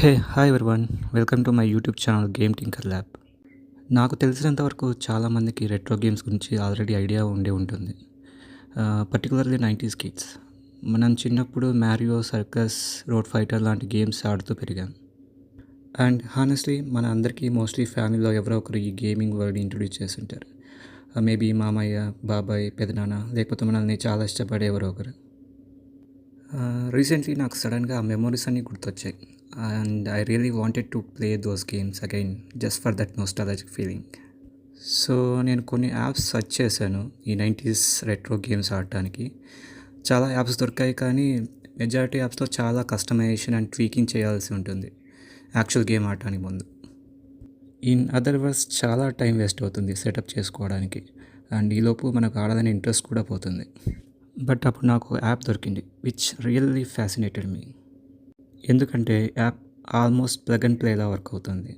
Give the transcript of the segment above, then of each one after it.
Hey hi everyone, welcome to my YouTube channel game tinker lab. నాకు తెలిసినంత వరకు చాలామందికి రెట్రో గేమ్స్ గురించి ఆల్రెడీ ఐడియా ఉండే ఉంటుంది. Particularly 90s kids. మనం చిన్నప్పుడు మ్యారియో, సర్కస్, రోడ్ ఫైటర్ లాంటి గేమ్స్ ఆడుతూ పెరిగాం. అండ్ హానెస్ట్లీ మన అందరికీ మోస్ట్లీ ఫ్యామిలీలో ఎవరో ఒకరు ఈ గేమింగ్ వర్డ్ ఇంట్రొడ్యూస్ చేస్తుంటారు. మేబీ మామయ్య, బాబాయ్, పెదనాన్న, లేకపోతే మనల్ని చాలా ఇష్టపడే ఎవరో ఒకరు. రీసెంట్లీ నాకు సడన్గా ఆ మెమొరీస్ అన్నీ గుర్తొచ్చాయి. And I really wanted to play those games again just for that nostalgic feeling. So నేను కొన్ని యాప్స్ సెర్చ్ చేశాను ఈ 90s రెట్రో గేమ్స్ ఆడటానికి. చాలా యాప్స్ దొరికాయి, కానీ మెజారిటీ యాప్స్లో చాలా కస్టమైజేషన్ అండ్ ట్వీకింగ్ చేయాల్సి ఉంటుంది యాక్చువల్ గేమ్ ఆడటానికి ముందు. ఇన్ అదర్ వర్డ్స్ చాలా టైం వేస్ట్ అవుతుంది సెటప్ చేసుకోవడానికి, అండ్ ఈలోపు మనకు ఆడాలని ఇంట్రెస్ట్ కూడా పోతుంది. బట్ అప్పుడు నాకు యాప్ దొరికింది విచ్ రియల్లీ ఫ్యాసినేటెడ్ మీ. ఎందుకంటే యాప్ ఆల్మోస్ట్ ప్లగ్ అండ్ ప్లేలా వర్క్ అవుతుంది.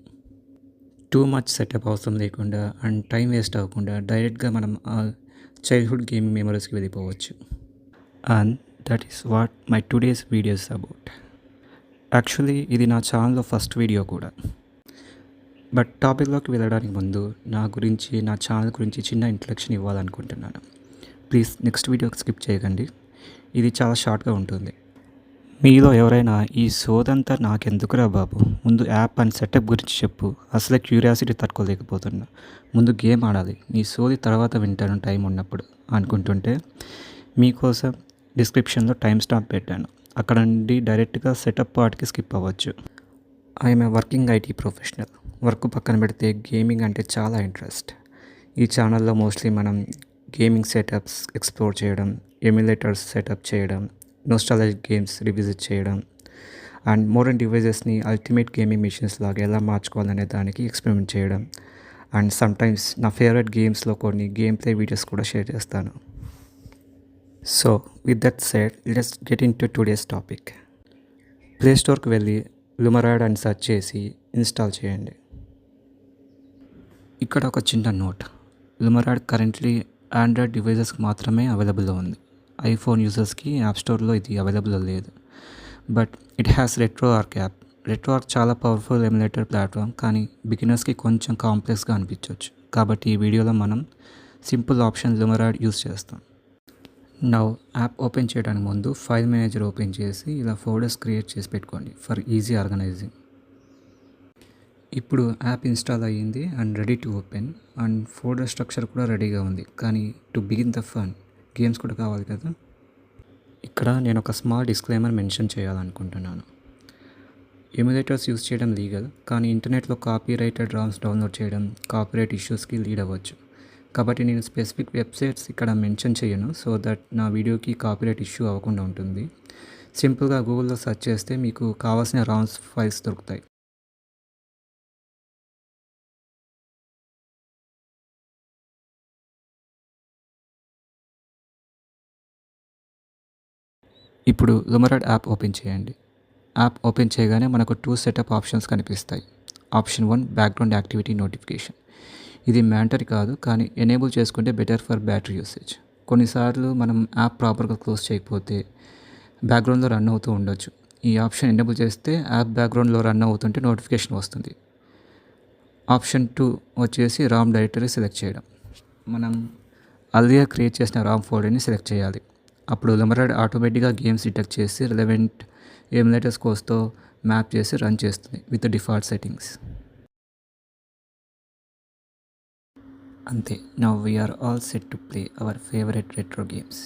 టూ మచ్ సెటప్ అవసరం లేకుండా అండ్ టైం వేస్ట్ అవ్వకుండా డైరెక్ట్గా మనం ఆ చైల్డ్హుడ్ గేమింగ్ మెమరీస్కి వెళ్ళిపోవచ్చు. And that is what my today's videos about. Actually ఇది నా ఛానల్లో ఫస్ట్ వీడియో కూడా. బట్ టాపిక్లోకి వెళ్ళడానికి ముందు నా గురించి, నా ఛానల్ గురించి చిన్న ఇంట్రడక్షన్ ఇవ్వాలనుకుంటున్నాను. ప్లీజ్ నెక్స్ట్ వీడియోకి స్కిప్ చేయకండి, ఇది చాలా షార్ట్గా ఉంటుంది. మీలో ఎవరైనా ఈ సోదంతా నాకెందుకురా బాబు, ముందు యాప్ అండ్ సెటప్ గురించి చెప్పు, అసలే క్యూరియాసిటీ తట్టుకోలేకపోతున్నా, ముందు గేమ్ ఆడాలి, నీ సోది తర్వాత వింటాను టైం ఉన్నప్పుడు అనుకుంటుంటే మీకోసం డిస్క్రిప్షన్లో టైం స్టాంప్ పెట్టాను. అక్కడ నుండి డైరెక్ట్గా సెటప్ పార్ట్కి స్కిప్ అవ్వచ్చు. I'm a working IT professional. Work పక్కన పెడితే గేమింగ్ అంటే చాలా ఇంట్రెస్ట్. ఈ ఛానల్లో మోస్ట్లీ మనం గేమింగ్ సెటప్స్ ఎక్స్ప్లోర్ చేయడం, ఎమ్యులేటర్స్ సెటప్ చేయడం, నోస్టాలజిక్ గేమ్స్ రివిజిట్ చేయడం, అండ్ మోడర్న్ డివైజెస్ని అల్టిమేట్ గేమింగ్ మిషన్స్ లాగా ఎలా మార్చుకోవాలనే దానికి ఎక్స్పెరిమెంట్ చేయడం, అండ్ సమ్టైమ్స్ నా ఫేవరెట్ గేమ్స్లో కొన్ని గేమ్ ప్లే వీడియోస్ కూడా షేర్ చేస్తాను. So with that said, let's get in to today's topic. Play స్టోర్కి వెళ్ళి లుమరాడ్ అని సెర్చ్ చేసి ఇన్స్టాల్ చేయండి. ఇక్కడ ఒక చిన్న నోట్, లుమరాడ్ కరెంట్లీ ఆండ్రాయిడ్ డివైజెస్కి మాత్రమే అవైలబుల్లో ఉంది. ఐఫోన్ యూజర్స్కి యాప్ స్టోర్లో ఇది అవైలబుల్ లేదు. But it has RetroArch app. RetroArch చాలా పవర్ఫుల్ ఎమ్యులేటర్ ప్లాట్ఫామ్, కానీ బిగినర్స్కి కొంచెం కాంప్లెక్స్గా అనిపించవచ్చు. కాబట్టి ఈ వీడియోలో మనం సింపుల్ ఆప్షన్ లుమరాడ్ యూస్ చేస్తాం. నౌ యాప్ ఓపెన్ చేయడానికి ముందు ఫైల్ మేనేజర్ ఓపెన్ చేసి ఇలా ఫోల్డర్స్ క్రియేట్ చేసి పెట్టుకోండి ఫర్ ఈజీ ఆర్గనైజింగ్. ఇప్పుడు యాప్ ఇన్స్టాల్ అయ్యింది and ready to open, and folder structure కూడా రెడీగా ఉంది. కానీ to begin the fun, games కూడా కావాలి కదా. ఇక్కడ నేను ఒక స్మాల్ డిస్క్లైమర్ మెన్షన్ చేయాలనుకుంటున్నాను. ఎమ్యులేటర్స్ యూస్ చేయడం లీగల్, కానీ ఇంటర్నెట్లో కాపీరైటెడ్ రామ్స్ డౌన్లోడ్ చేయడం కాపీరైట్ ఇష్యూస్కి లీడ్ అవ్వచ్చు. కాబట్టి నేను స్పెసిఫిక్ వెబ్సైట్స్ ఇక్కడ మెన్షన్ చేయను, సో దట్ నా వీడియోకి కాపీరైట్ ఇష్యూ అవ్వకుండా ఉంటుంది. సింపుల్గా గూగుల్లో సెర్చ్ చేస్తే మీకు కావాల్సిన రామ్స్ ఫైల్స్ దొరుకుతాయి. ఇప్పుడు లుమరాడ్ యాప్ ఓపెన్ చేయండి. యాప్ ఓపెన్ చేయగానే మనకు 2 సెటప్ ఆప్షన్స్ కనిపిస్తాయి. Option 1 background activity notification. ఇది మ్యాండటరీ కాదు, కానీ ఎనేబుల్ చేసుకుంటే బెటర్ ఫర్ బ్యాటరీ యూసేజ్. కొన్నిసార్లు మనం యాప్ ప్రాపర్గా క్లోజ్ చేయకపోతే బ్యాక్గ్రౌండ్లో రన్ అవుతూ ఉండొచ్చు. ఈ ఆప్షన్ ఎనేబుల్ చేస్తే యాప్ బ్యాక్గ్రౌండ్లో రన్ అవుతుంటే నోటిఫికేషన్ వస్తుంది. ఆప్షన్ 2 వచ్చేసి రామ్ డైరెక్టరీ సెలెక్ట్ చేయడం. మనం అల్లియర్ క్రియేట్ చేసిన రామ్ ఫోల్డర్ని సెలెక్ట్ చేయాలి. అప్పుడు లుమరాడ్ ఆటోమేటిక్గా గేమ్స్ డిటెక్ట్ చేసి రిలవెంట్ ఎమ్యులేటర్స్ కోస్తో మ్యాప్ చేసి రన్ చేస్తుంది విత్ డిఫాల్ట్ సెట్టింగ్స్. అంతే, now we're all set to play our favourite retro games.